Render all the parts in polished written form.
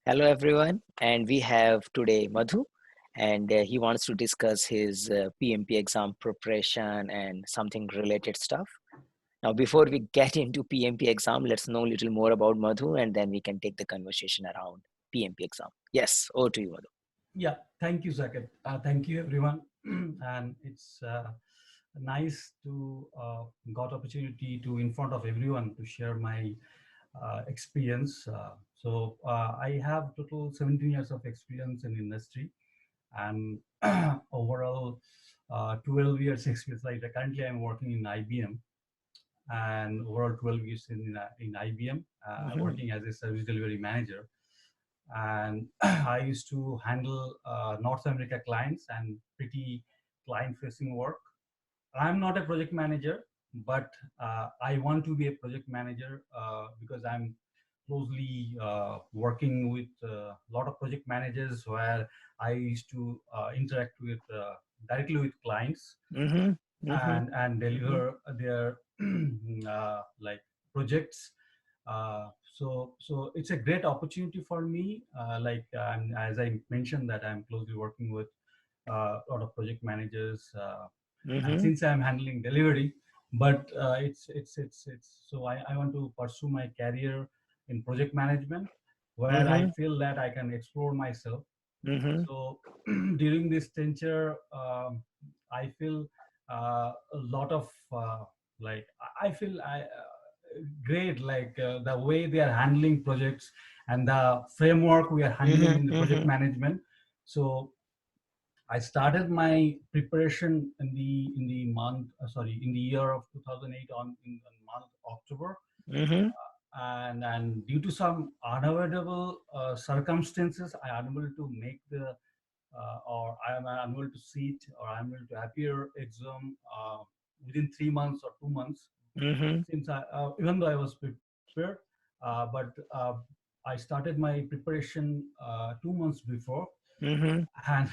Hello, everyone. And we have today Madhu, and he wants to discuss his PMP exam preparation and something related stuff. Now, before we get into PMP exam, let's know a little more about Madhu, and then we can take the conversation around PMP exam. Yes, over to you, Madhu. Yeah, thank you, Saket. Thank you, everyone. And it's nice to got opportunity to in front of everyone to share my experience. I have total 17 years of experience in industry and overall 12 years experience. Like currently, I'm working in IBM and overall 12 years in IBM, Mhm, working as a service delivery manager, and I used to handle North America clients and pretty client-facing work. I'm not a project manager, but I want to be a project manager because I'm closely working with a lot of project managers where I used to interact with directly with clients mhm, mhm, and mhm. deliver their like projects. So it's a great opportunity for me. As I mentioned, that I'm closely working with a lot of project managers, and Mhm, since I'm handling delivery, but it's so I want to pursue my career in project management, where I mhm, feel that I can explore myself. mhm. So during this venture, I feel a lot of like I feel great, like the way they are handling projects and the framework we are handling Mhm, in the project mhm, management. So I started my preparation in the month, sorry, in the year of 2008 in the month October, mhm. and due to some unavoidable circumstances, I am unable to make the or I am unable to sit or I am able to appear exam within 3 months or 2 months. Mhm, Since even though I was prepared, but I started my preparation 2 months before, mhm, and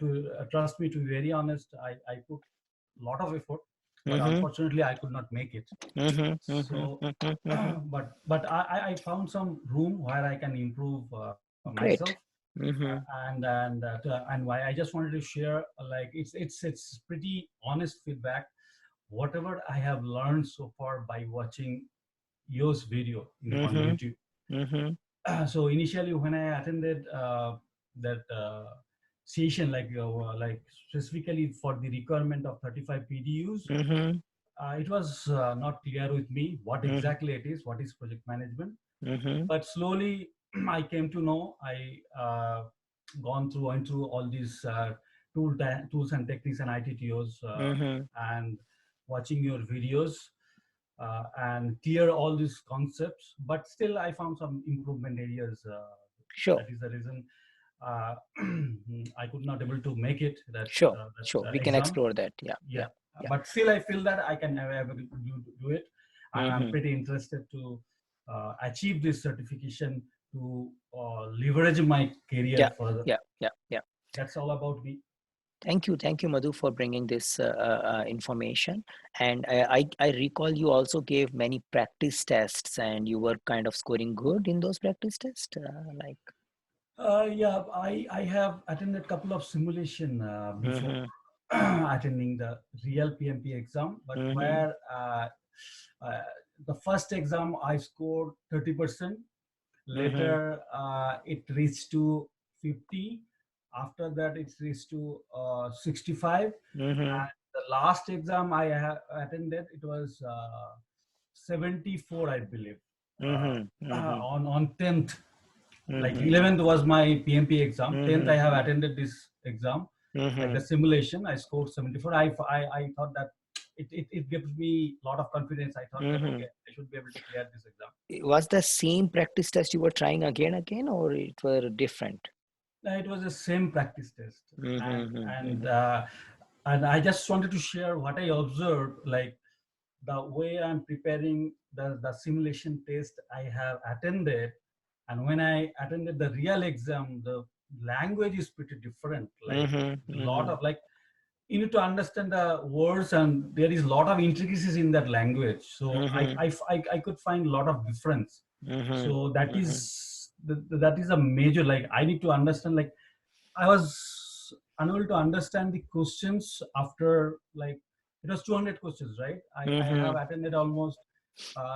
to trust me, to be very honest, I put a lot of effort, but mhm, unfortunately I could not make it. mhm, mhm, So mhm, mhm. but I found some room where I can improve myself, Great. Mhm, and why I just wanted to share, like it's pretty honest feedback, whatever I have learned so far by watching yours video on mhm, YouTube. mhm, So initially when I attended that session, like specifically for the requirement of 35 PDUs, mhm, it was not clear with me what mhm, exactly it is, what is project management. mhm, But slowly I came to know. I went through all these tools and techniques and ITTOs, mhm. and watching your videos, and clear all these concepts. But still I found some improvement areas. Sure, That is the reason uh, I could not able to make it sure, sure. We can exam. explore that. Yeah, Yeah, yeah, yeah. but still I feel that I can never able to do it, and I'm Mhm. pretty interested to achieve this certification to leverage my career Yeah, further. yeah, yeah, yeah. That's all about me. Thank you, Madhu, for bringing this information. And I recall you also gave many practice tests, and you were kind of scoring good in those practice tests. Like, Yeah, I have attended a couple of simulation before mm-hmm, attending the real PMP exam, but mm-hmm, where uh, the first exam I scored 30%. mm-hmm, Later, it reached to 50. After that, it reached to 65. mm-hmm, And the last exam I attended, it was 74, I believe, uh, mm-hmm, mm-hmm, on 10th. Like mm-hmm, 11th was my PMP exam. 10th, I mm-hmm, have attended this exam, like mm-hmm. the simulation. I scored 74. I thought that it gives me a lot of confidence. I thought that, Mm-hmm. okay, I should be able to clear this exam. Was the same practice test you were trying again, or it were different? It was the same practice test, and Mm-hmm, and mm-hmm, uh, and I just wanted to share what I observed, like the way I'm preparing the simulation test I have attended, and when I attended the real exam, the language is pretty different. Like mm-hmm, a lot mm-hmm, of, like, you need to understand the words, and there is a lot of intricacies in that language. So mm-hmm, I could find a lot of difference. mm-hmm, So that mm-hmm, is that is a major, like I need to understand, like I was unable to understand the questions after, like it was 200 questions, right? I have Mm-hmm. attended almost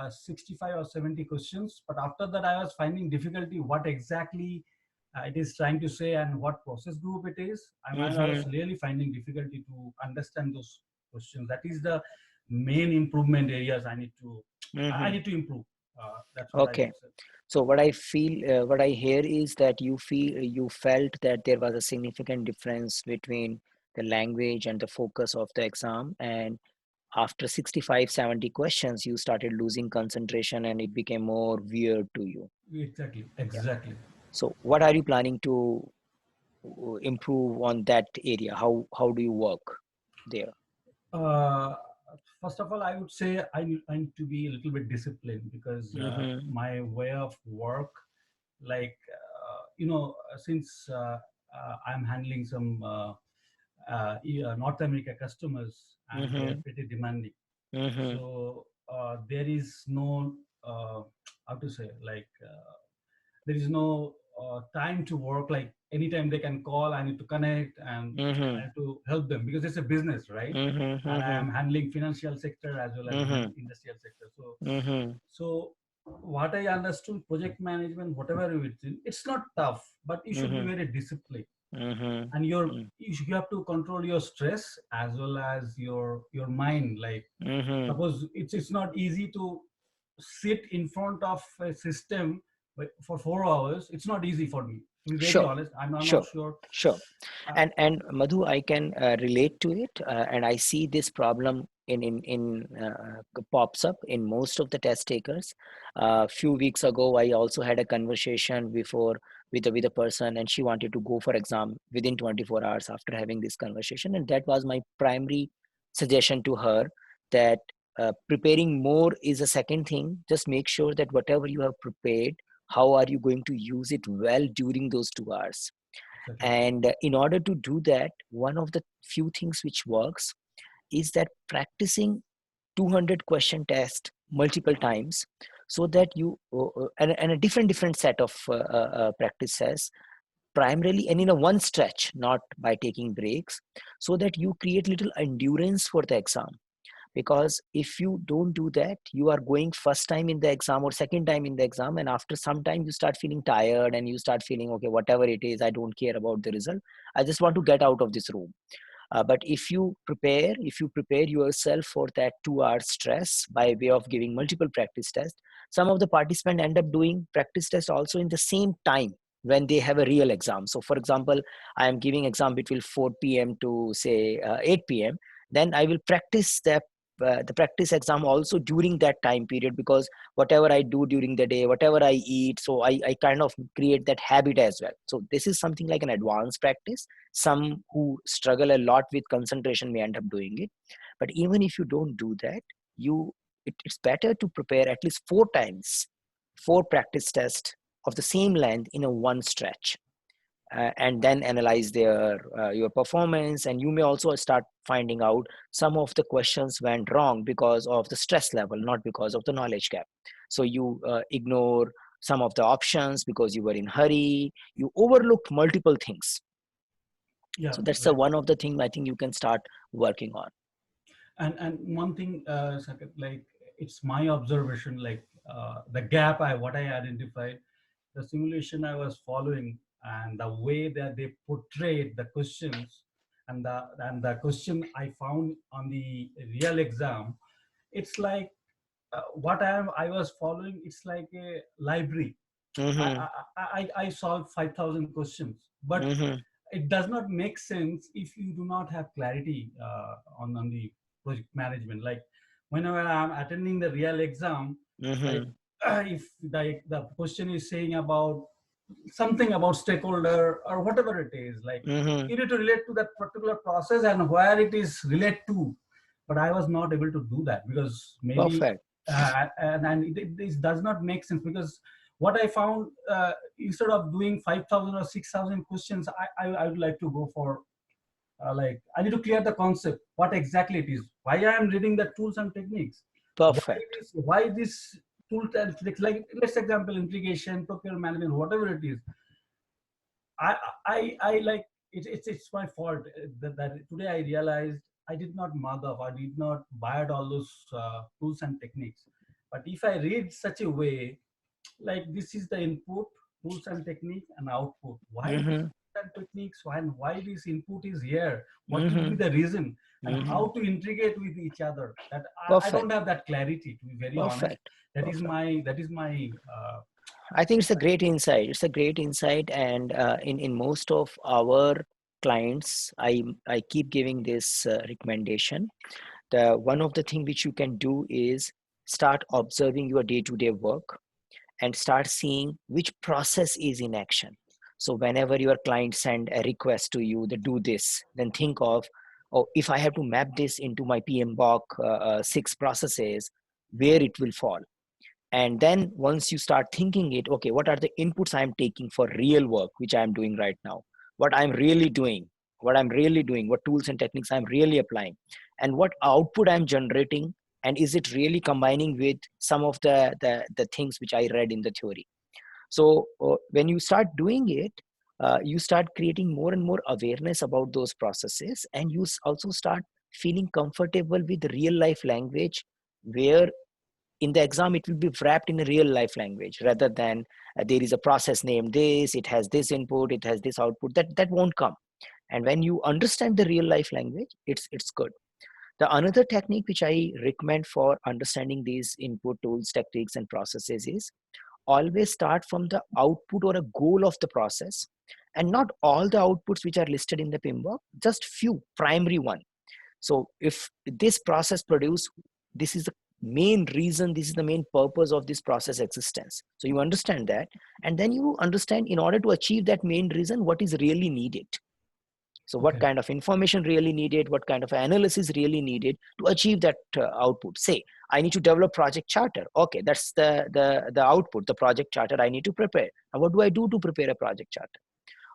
65 or 70 questions, but after that I was finding difficulty what exactly it is trying to say and what process group it is. I was Mm-hmm. really finding difficulty to understand those questions. That is the main improvement areas I Mm-hmm. need to improve. That's what I Okay. would say. So what I hear is that you felt that there was a significant difference between the language and the focus of the exam, and after 65, 70 questions, you started losing concentration and it became more weird to you. Exactly, Yeah. exactly. So what are you planning to improve on that area? How do you work there? Uh, First of all, I would say I need to be a little bit disciplined, because Mm-hmm. my way of work, like since I'm handling some North America customers, and they are Mm-hmm. pretty demanding. Mm-hmm. So there is no how to say, like there is no time to work. Like anytime they can call, I need to connect, and I Mm-hmm. have to help them because it's a business, right? Mm-hmm. And I Mm-hmm. am handling financial sector as well as Mm-hmm. industrial sector. So Mm-hmm. so what I understood, project management, whatever it's not tough, but you should be Mm-hmm. very disciplined, Mm-hmm. and you have to control your stress as well as your mind. Like Mm-hmm. suppose it's not easy to sit in front of a system for 4 hours. It's not easy for me, to be very Sure. honest. I'm not Sure. sure. Sure. uh, And Madhu, I can relate to it, and I see this problem pops up in most of the test takers. A few weeks ago, I also had a conversation before with a person, and she wanted to go for exam within 24 hours after having this conversation, and that was my primary suggestion to her, that preparing more is a second thing. Just make sure that whatever you have prepared, how are you going to use it well during those 2 hours? exactly. And in order to do that, one of the few things which works is that practicing 200 question test multiple times, so that and a different set of practices, primarily and in a one stretch, not by taking breaks, so that you create little endurance for the exam. Because if you don't do that, you are going first time in the exam or second time in the exam, and after some time you start feeling tired and you start feeling, okay, whatever it is, I don't care about the result, I just want to get out of this room. But if you prepare yourself for that 2 hour stress by way of giving multiple practice tests, some of the participants end up doing practice tests also in the same time when they have a real exam. So for example, I am giving exam between 4 p.m. to say 8 p.m. Then I will practice the practice exam also during that time period, because whatever I do during the day, whatever I eat, so I kind of create that habit as well. So this is something like an advanced practice. Some who struggle a lot with concentration may end up doing it. But even if you don't do that, it's better to prepare at least 4 times, 4 practice tests of the same length in a one stretch, and then analyze your performance. And you may also start finding out some of the questions went wrong because of the stress level, not because of the knowledge gap. So you ignore some of the options because you were in hurry, you overlooked multiple things. Yeah, So that's the right. one of the thing I think you can start working on. And one thing, Saket, like it's my observation, like the gap what I identified, the simulation I was following, and the way that they portrayed the questions, and the question I found on the real exam, it's like what I was following. It's like a library. Mm-hmm. I solved 5,000 questions, but Mm-hmm. it does not make sense if you do not have clarity on the project management. Like whenever I'm attending the real exam, like Mm-hmm. if the question is saying about something about stakeholder or whatever it is, like Mm-hmm. you need to relate to that particular process and where it is relate to. But I was not able to do that because maybe Perfect. this does not make sense, because what I found, instead of doing 5,000 or 6,000 questions, I would like to go for like I need to clear the concept, what exactly it is, why I am reading the tools and techniques, why Perfect. why this tools and tricks, like let's example integration, procurement management, whatever it is. I like it's my fault that today I realized I did not mother, I did not buy all those tools and techniques. But if I read such a way, like this is the input, tools and technique, and output. Why this Mm-hmm. and techniques? Why this input is here? What could be Mm-hmm. the reason? And Mm-hmm. how to integrate with each other? That I don't Perfect. have that clarity. To be very honest, Perfect. Perfect. that is my I think it's a great insight. It's a great insight, and in most of our clients, I keep giving this recommendation. The one of the thing which you can do is start observing your day-to-day work and start seeing which process is in action. So whenever your client send a request to you to do this, then think of, oh, if I have to map this into my PMBOK 6 processes, where it will fall. And then once you start thinking it, okay, what are the inputs I'm taking for real work which I'm doing right now, what I'm really doing, what tools and techniques I'm really applying, and what output I'm generating, and is it really combining with some of the things which I read in the theory. So when you start doing it, you start creating more and more awareness about those processes, and you also start feeling comfortable with real life language, where in the exam it will be wrapped in a real life language, rather than there is a process named this, it has this input, it has this output. That won't come. And when you understand the real life language, it's good. The another technique which I recommend for understanding these input, tools, techniques, and processes is always start from the output or a goal of the process, and not all the outputs which are listed in the PMBOK, just few primary one. So if this process produce, this is the main reason, this is the main purpose of this process existence. So you understand that, and then you understand, in order to achieve that main reason, what is really needed. So what okay. kind of information really needed, what kind of analysis really needed to achieve that output. Say I need to develop project charter. Okay, that's the output, the project charter I need to prepare. And what do I do to prepare a project charter?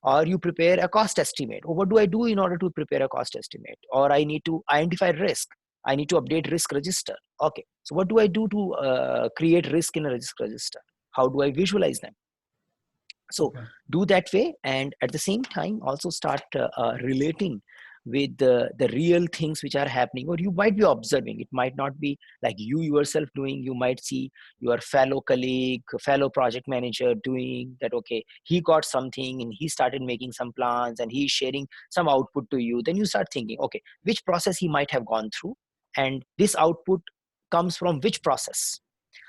Or you prepare a cost estimate. Or what do I do in order to prepare a cost estimate? Or I need to identify risk. I need to update risk register. Okay, so what do I do to create risk in a risk register? How do I visualize them? So Okay. do that way, and at the same time also start relating with the real things which are happening, or you might be observing. It might not be like you yourself doing. You might see your fellow colleague, fellow project manager doing that. Okay, he got something and he started making some plans and he's sharing some output to you. Then you start thinking, okay, which process he might have gone through, and this output comes from which process.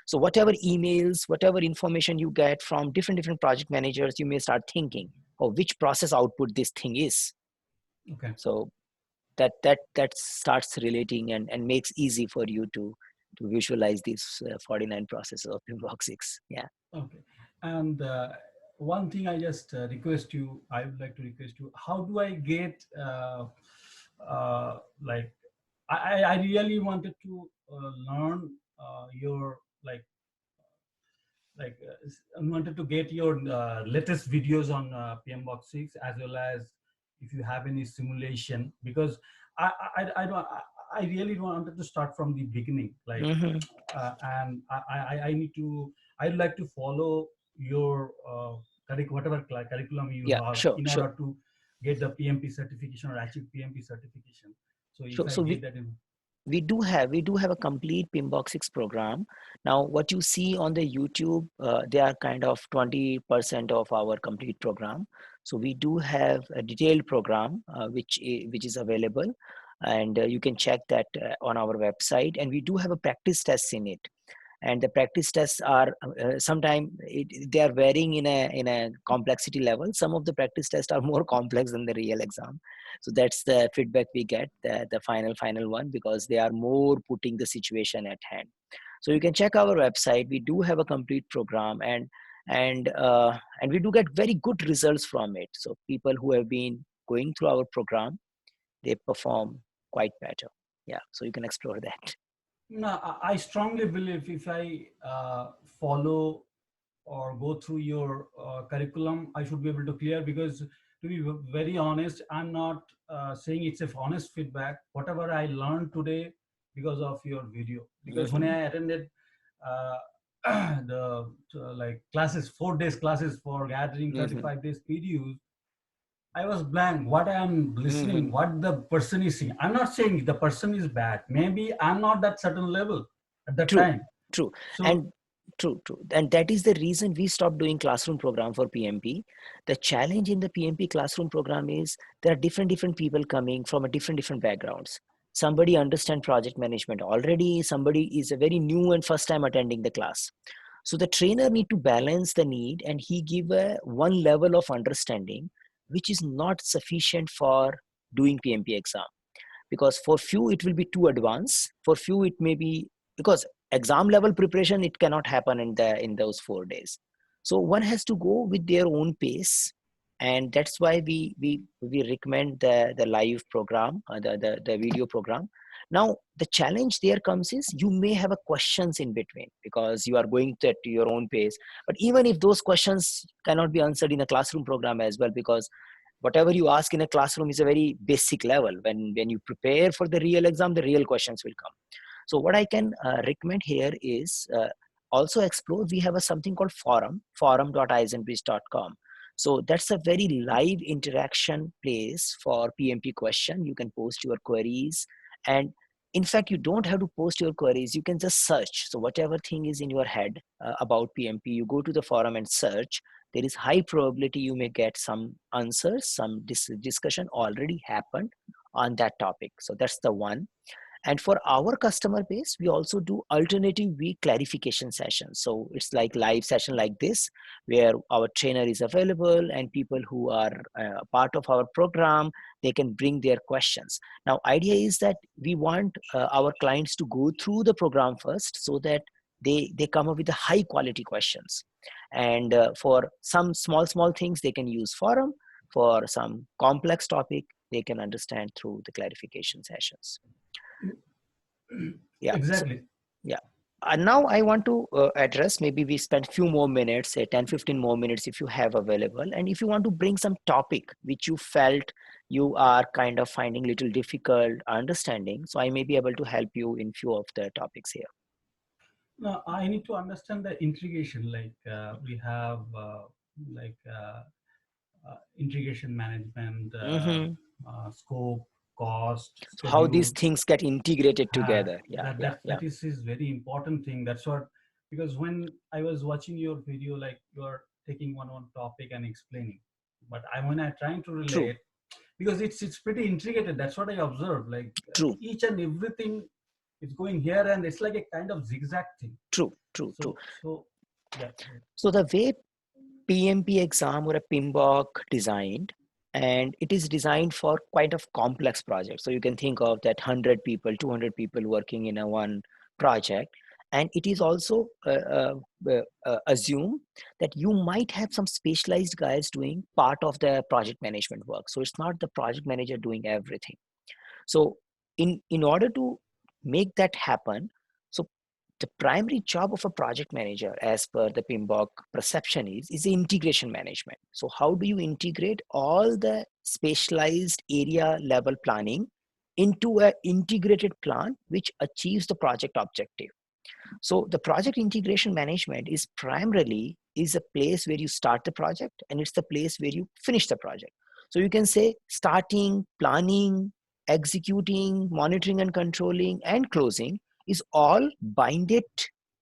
So whatever emails, whatever information you get from different project managers, you may start thinking, oh, which process output this thing is. Okay. So that starts relating, and makes easy for you to visualize these 49 processes of Inbox 6. Yeah. Okay. And one thing I just request you, I would like to request you, how do I get like I really wanted to learn your I wanted to get your latest videos on PMBOK 6, as well as if you have any simulation, because I don't I really wanted to start from the beginning, like Mm-hmm. and I need to, I'd like to follow your whatever curriculum you Yeah, have sure, in sure. order to get the PMP certification or achieve PMP certification. So if So I so get that in, we do have a complete PMBOK 6 program. Now what you see on the YouTube, they are kind of 20% of our complete program. So we do have a detailed program which is available, and you can check that on our website, and we do have a practice tests in it. And the practice tests are sometimes they are varying in a complexity level. Some of the practice tests are more complex than the real exam. So that's the feedback we get, the final one, because they are more putting the situation at hand. So you can check our website. We do have a complete program, and we do get very good results from it. So people who have been going through our program, they perform quite better. Yeah, so you can explore that. no, I strongly believe if I follow or go through your curriculum, I should be able to clear, because to be very honest, I'm not saying it's a honest feedback. Whatever I learned today because of your video, because when Hmm. I attended uh, the like classes, 4 days classes for gathering Mm-hmm. 35 days PDUs, I was blank. What I am listening, Mm-hmm. what the person is saying. I'm not saying the person is bad. Maybe I'm not that certain level at that True, time. true, So and true, and that is the reason we stopped doing classroom program for PMP. The challenge in the PMP classroom program is there are different people coming from a different backgrounds. Somebody understand project management already. Somebody is a very new and first time attending the class. So the trainer need to balance the need, and he give a one level of understanding, which is not sufficient for doing PMP exam, because for few it will be too advanced, for few it may be, because exam level preparation it cannot happen in those 4 days. So one has to go with their own pace, and that's why we recommend the live program, the video program. Now the challenge there comes is you may have a questions in between because you are going to at your own pace, but even if those questions cannot be answered in a classroom program as well, because whatever you ask in a classroom is a very basic level. When you prepare for the real exam, the real questions will come. So what I can recommend here is also explore. We have a something called forum.eisenbridge.com. So that's a very live interaction place for PMP question. You can post your queries, and in fact, you don't have to post your queries. You can just search. So whatever thing is in your head about PMP, you go to the forum and search. There is high probability you may get some answers, some discussion already happened on that topic. So that's the one. And for our customer base, we also do alternative week clarification sessions. So it's like live session like this, where our trainer is available and people who are part of our program, they can bring their questions. Now, idea is that we want our clients to go through the program first so that they come up with the high quality questions. And for some small things, they can use forum. For some complex topic, they can understand through the clarification sessions. Yeah. So, exactly. yeah. Now I want to address, maybe we spend few more minutes, say 10-15 more minutes if you have available. And if you want to bring some topic which you felt you are kind of finding little difficult understanding, so I may be able to help you in few of the topics here. Now I need to understand the integration. Like we have like integration management, Hmm. scope, cost, So how these schedule. things get integrated uh, together. Yeah, that yeah, that yeah. that is very important thing. That's what, because when I was watching your video, like you're taking one topic and explaining, but when I trying to True, relate, because it's pretty intricate. That's what I observed. Like true, each and everything is going here, and it's like a kind of zigzag thing. true. So yeah. So the way PMP exam or a PMBOK designed, and it is designed for quite of complex project. So you can think of that 100 people, 200 people working in a one project. And it is also assume that you might have some specialized guys doing part of the project management work. So it's not the project manager doing everything. So in order to make that happen, so the primary job of a project manager, as per the PMBOK perception, is the integration management. So how do you integrate all the specialized area level planning into an integrated plan which achieves the project objective? So the project integration management is primarily is a place where you start the project, and it's the place where you finish the project. So you can say starting, planning, executing, monitoring and controlling, and closing is all binded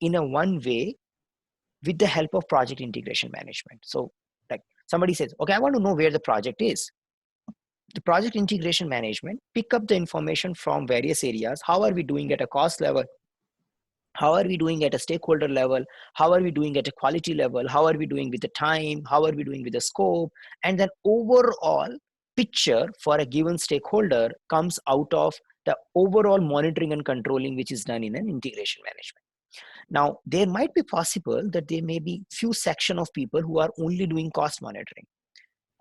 in a one way with the help of project integration management. So like somebody says, okay, I want to know where the project is. The project integration management pick up the information from various areas. How are we doing at a cost level? How are we doing at a stakeholder level? How are we doing at a quality level? How are we doing with the time? How are we doing with the scope? And then overall picture for a given stakeholder comes out of the overall monitoring and controlling which is done in an integration management. Now there might be possible that there may be few section of people who are only doing cost monitoring,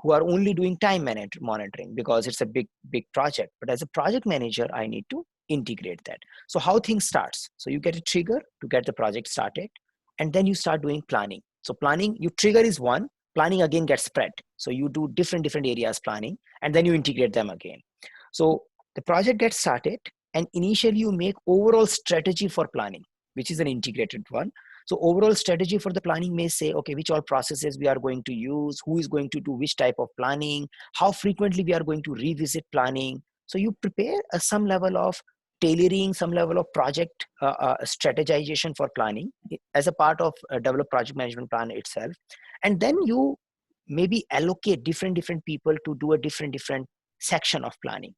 who are only doing time monitoring because it's a big project. But as a project manager, I need to integrate that. So how things starts, so you get a trigger to get the project started, and then you start doing planning. So planning, you trigger is one, planning again gets spread, so you do different areas planning, and then you integrate them again. So the project gets started, and initially you make overall strategy for planning, which is an integrated one. So overall strategy for the planning may say, okay, which all processes we are going to use, who is going to do which type of planning, how frequently we are going to revisit planning. So you prepare some level of tailoring, some level of project strategization for planning as a part of a developed project management plan itself. And then you maybe allocate different people to do a different section of planning.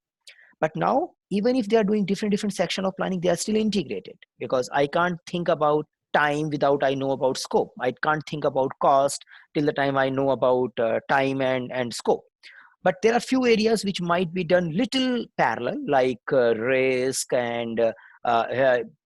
But now, even if they are doing different section of planning, they are still integrated, because I can't think about time without I know about scope. I can't think about cost till the time I know about time and scope. But there are few areas which might be done little parallel, like risk and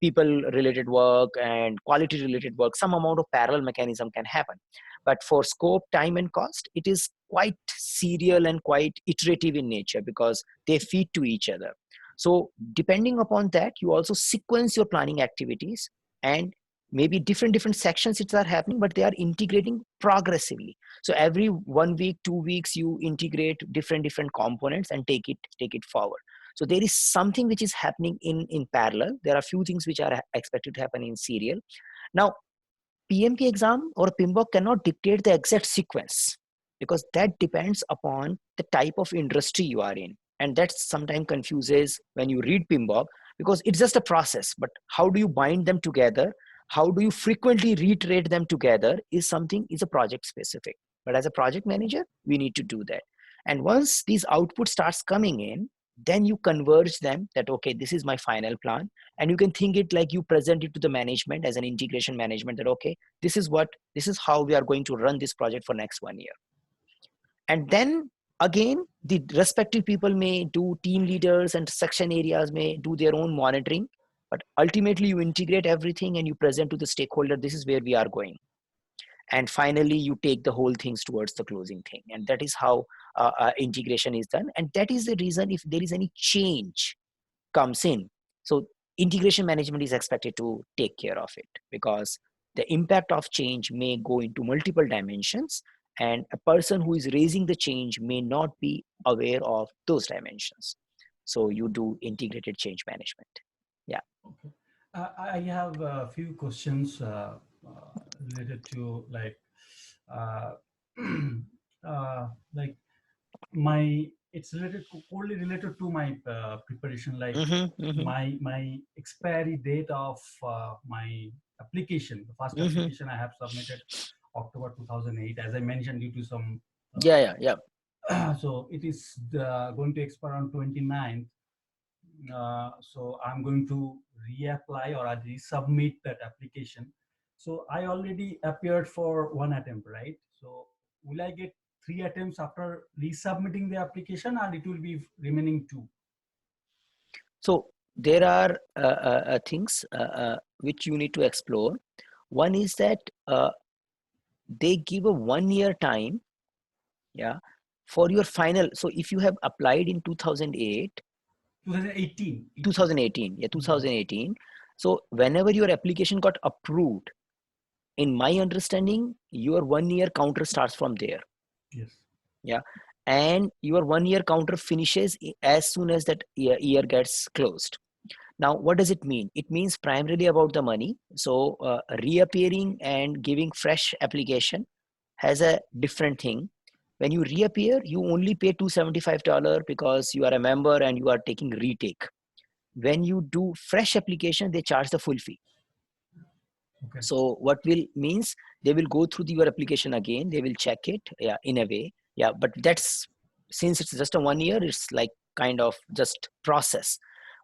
people related work and quality related work. Some amount of parallel mechanism can happen, but for scope, time and cost, it is quite serial and quite iterative in nature, because they feed to each other. So depending upon that, you also sequence your planning activities, and maybe different sections it are happening, but they are integrating progressively. So every 1 week, 2 weeks, you integrate different components and take it forward. So there is something which is happening in parallel. There are few things which are expected to happen in serial. Now, PMP exam or PMBOK cannot dictate the exact sequence, because that depends upon the type of industry you are in. And that sometimes confuses when you read PMBOK, because it's just a process. But how do you bind them together? How do you frequently reiterate them together is a project specific. But as a project manager, we need to do that. And once these output starts coming in, then you converge them that, okay, this is my final plan. And you can think it like you present it to the management as an integration management, that, okay, this is how we are going to run this project for next 1 year. And then again, the respective people may do, team leaders and section areas may do their own monitoring, but ultimately you integrate everything and you present to the stakeholder, this is where we are going. And finally you take the whole things towards the closing thing. And that is how integration is done. And that is the reason, if there is any change comes in, so integration management is expected to take care of it, because the impact of change may go into multiple dimensions, and a person who is raising the change may not be aware of those dimensions. So you do integrated change management. Yeah. Okay. I have a few questions related to uh, like my it's related only related to my preparation, like Mm-hmm, my expiry date of my application. The first mm-hmm. application I have submitted October 2008, as I mentioned, due to some Yeah. so it is going to expire on 29th. So I'm going to reapply or I resubmit that application. So I already appeared for one attempt, right? So will I get three attempts after resubmitting the application, or it will be remaining two? So there are things which you need to explore. One is that they give a 1 year time, yeah, for your final. So if you have applied in 2008, 2018. 2018, yeah, Yes. 2018. So whenever your application got approved, in my understanding, your 1 year counter starts from there. Yes. Yeah. And your 1 year counter finishes as soon as that year gets closed. Now, what does it mean? It means primarily about the money. So reappearing and giving fresh application has a different thing. When you reappear, you only pay $275 because you are a member and you are taking retake. When you do fresh application, they charge the full fee. Okay. So what will means, they will go through your application again, they will check it, yeah, in a way. Yeah, but that's, since it's just a 1 year, it's like kind of just process.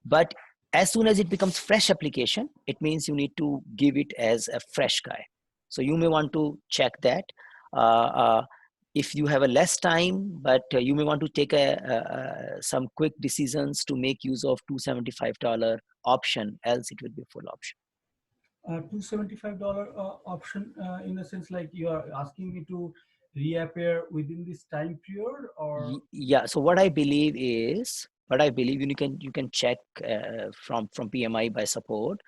But as soon as it becomes fresh application, it means you need to give it as a fresh guy. So you may want to check that. If you have a less time, but you may want to take some quick decisions to make use of $275 option, else it will be full option. $275 option, in a sense, like you are asking me to reappear within this time period, or? Yeah, so what I believe, you can check from PMI by support,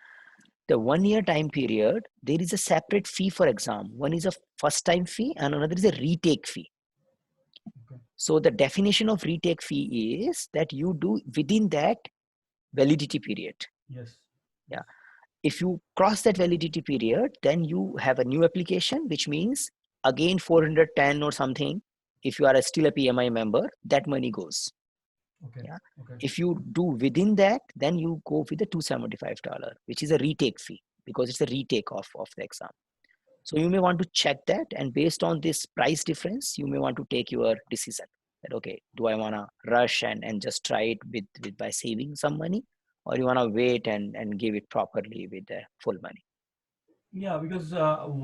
the 1 year time period, there is a separate fee for exam. One is a first time fee and another is a retake fee. Okay. So the definition of retake fee is that you do within that validity period. Yes. Yeah. Yes. If you cross that validity period, then you have a new application, which means again 410 or something. If you are still a PMI member, that money goes. Okay. Yeah. Okay. If you do within that, then you go with the $275, which is a retake fee, because it's a retake of the exam. So you may want to check that, and based on this price difference, you may want to take your decision that, okay, do I want to rush and just try it with by saving some money, or you want to wait and give it properly with the full money. Yeah, because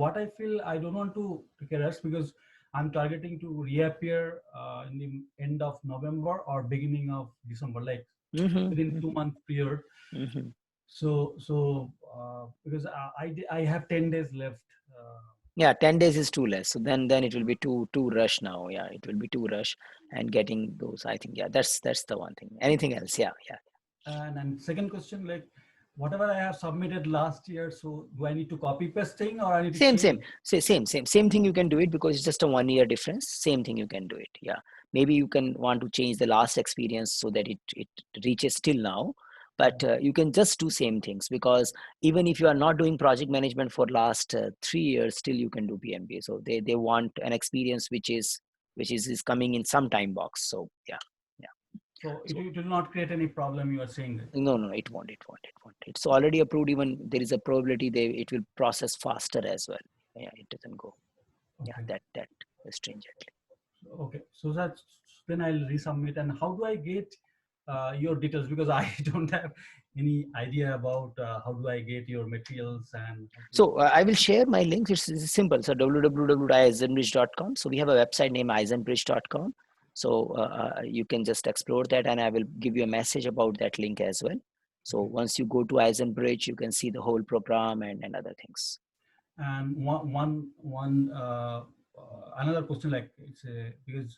what I feel, I don't want to take a rest because I'm targeting to reappear in the end of November or beginning of December, like within Mm-hmm, 2 month period. mm-hmm. So because I have 10 days left. Yeah, 10 days is too less. So then it will be too rush now. Yeah, it will be too rush, and getting those, I think, yeah, that's the one thing. Anything else? Yeah, yeah. And second question, like whatever I have submitted last year, so do I need to copy paste thing or I need to Same, same, change? same thing. You can do it because it's just a 1 year difference. Same thing, you can do it. Yeah, maybe you can want to change the last experience so that it reaches till now, but you can just do same things, because even if you are not doing project management for last 3 years, still you can do PMP. So they want an experience which is coming in some time box. So yeah, yeah. So So it will not create any problem. You are saying that. no, no, it won't. It's already approved. Even there is a probability it will process faster as well. Yeah, it doesn't go. Yeah, Okay. that stringently. Okay, so that's then I'll resubmit. And how do I get your details? Because I don't have any idea about how do I get your materials and how to. So I will share my links. It's simple. So www.eisenbridge.com. So we have a website named eisenbridge.com. So you can just explore that, and I will give you a message about that link as well. So Okay. once you go to Eisenbridge, you can see the whole program and other things. And another question, like it's because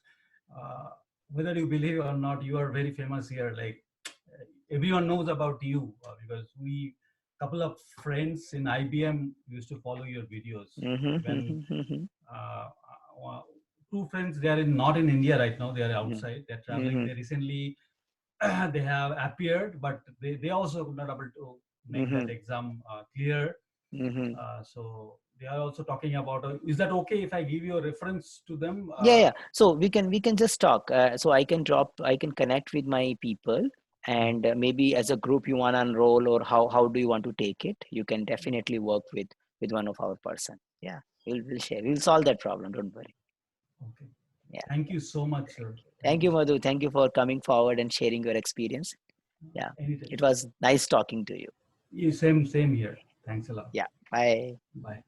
uh, whether you believe or not, you are very famous here. Like everyone knows about you because we couple of friends in IBM used to follow your videos. Even Mm-hmm. uh, uh, two friends, they are not in India right now, they are outside, they're traveling. Mm-hmm. They recently they have appeared, but they also could not able to make that Mm-hmm. exam clear. Mm-hmm. So they are also talking about is that okay if I give you a reference to them? Yeah. So we can just talk. So I can connect with my people, and maybe as a group you want to enroll, or how do you want to take it? You can definitely work with one of our person. Yeah, we'll share. We'll solve that problem. Don't worry. Okay, Yeah. thank you so much, sir. Thank Thank you you, so Madhu. Thank you for coming forward and sharing your experience. Yeah, much. Anytime. it was nice talking to you. Same here. Thanks a lot. Yeah. Bye. Bye.